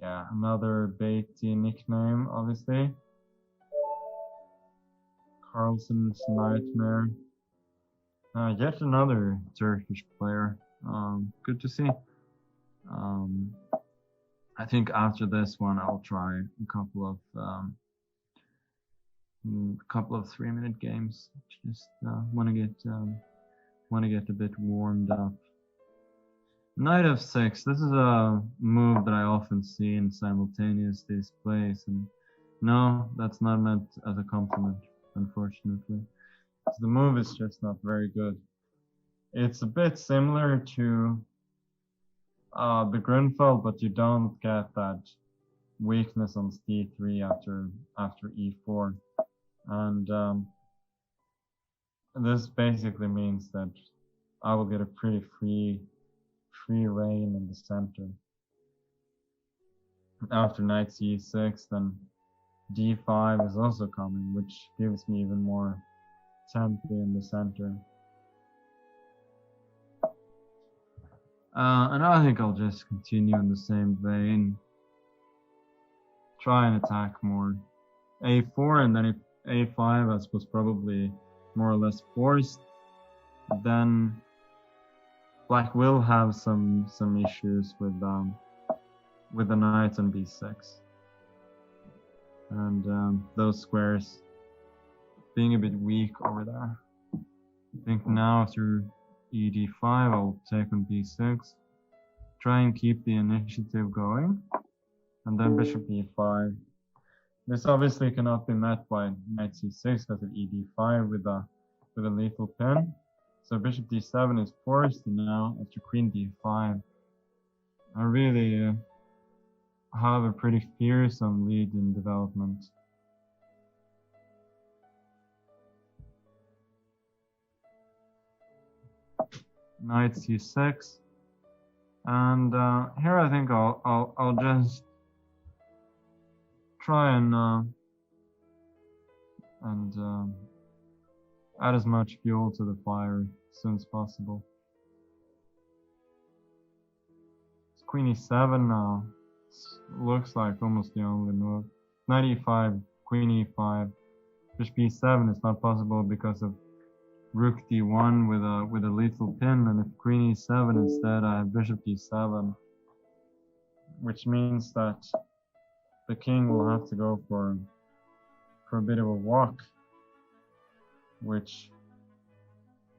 Yeah, another Beatty nickname, obviously. Carlsen's Nightmare. Yet another Turkish player. Good to see. I think after this one, I'll try a couple of 3-minute games. Just want to get a bit warmed up. Knight f6. This is a move that I often see in simultaneous displays, and no, that's not meant as a compliment, unfortunately. So the move is just not very good. It's a bit similar to the Grunfeld, but you don't get that weakness on d3 after e4, and this basically means that I will get a pretty free reign in the center. After knight c6, then d5 is also coming, which gives me even more tempo in the center. And I think I'll just continue in the same vein. Try and attack more. a4, and then if a5 as was probably more or less forced, then Black will have some issues with the knight on b6, and those squares being a bit weak over there. I think now after ed5, I'll take on b6, try and keep the initiative going, and then bishop e5. This obviously cannot be met by knight c6 because of ed5 with a lethal pin. So bishop d7 is forced, and now after queen d5, I really have a pretty fearsome lead in development. Knight c6, and here I think I'll just try and add as much fuel to the fire as soon as possible. It's queen e7 now. Looks like almost the only move. Knight e5, queen e5, bishop e7 is not possible because of rook d1 with a lethal pin, and if queen e7 instead, I have bishop d7, which means that the king will have to go for a bit of a walk, which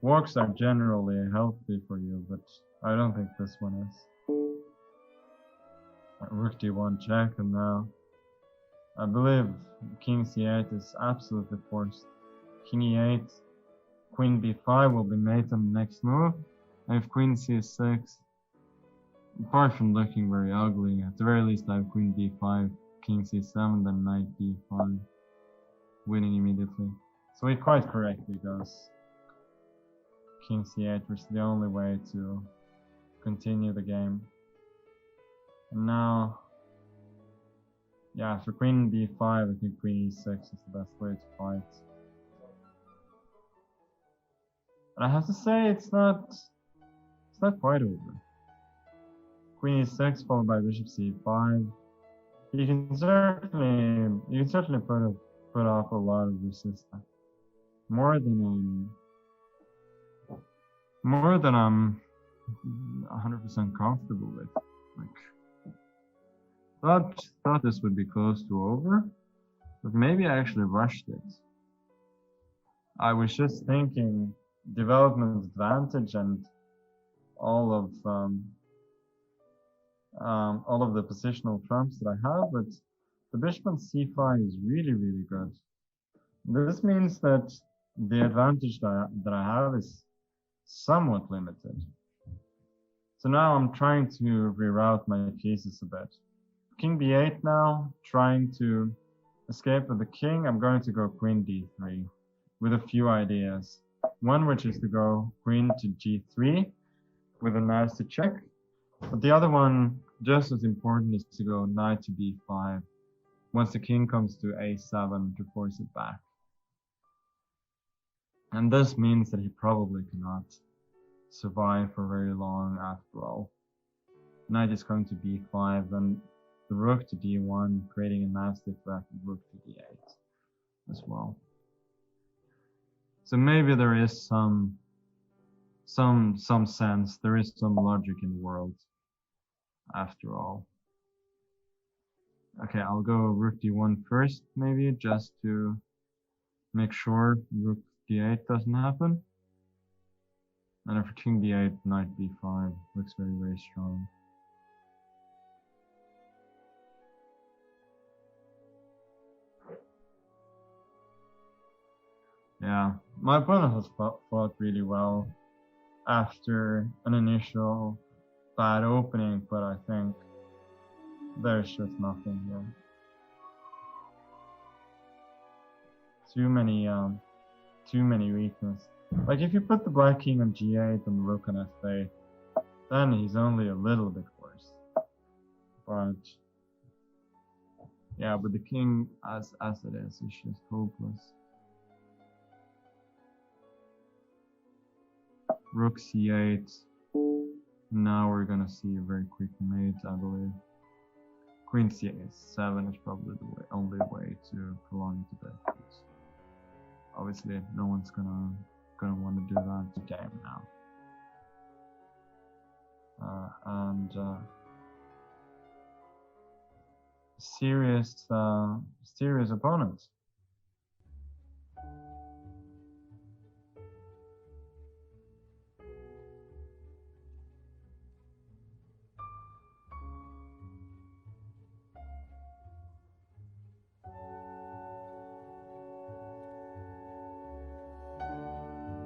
walks are generally healthy for you, but I don't think this one is. Rook d1 check, and now I believe king c8 is absolutely forced. King e8, queen b5 will be mate on the next move. I have queen c6. Apart from looking very ugly, at the very least I have queen d5, king c7, then knight d5, winning immediately. So he quite correctly goes king c8, which is the only way to continue the game. And now, yeah, for queen b5, I think queen e6 is the best way to fight. And I have to say, it's not quite over. Queen e6 followed by bishop c5. You can certainly put off a lot of resistance. More than I'm 100% comfortable with. Like, thought this would be close to over, but maybe I actually rushed it. I was just thinking development advantage and all of the positional trumps that I have, but the bishop on c5 is really, really good. This means that the advantage that I have is somewhat limited. So now I'm trying to reroute my pieces a bit. King b8 now, trying to escape with the king. I'm going to go queen d3 with a few ideas. One which is to go queen to g3 with a nasty check. But the other one, just as important, is to go knight to b5 once the king comes to a7 to force it back. And this means that he probably cannot survive for very long after all. Knight is going to b5, and the rook to d1, creating a nasty threat with rook to d8 as well. So maybe there is some sense, there is some logic in the world after all. Okay, I'll go rook d1 first, maybe, just to make sure rook d8 doesn't happen. And for king d8, knight b5 looks very, very strong. Yeah, my opponent has fought really well after an initial bad opening, but I think there's just nothing here. Too many weaknesses. Like if you put the black king on g8 and the rook on f8, then he's only a little bit worse. But yeah, but the king as it is just hopeless. Rook c8. Now we're gonna see a very quick mate, I believe. Queen c7 is probably the only way to prolong the death. Obviously, no one's gonna want to do that game now. Serious opponent.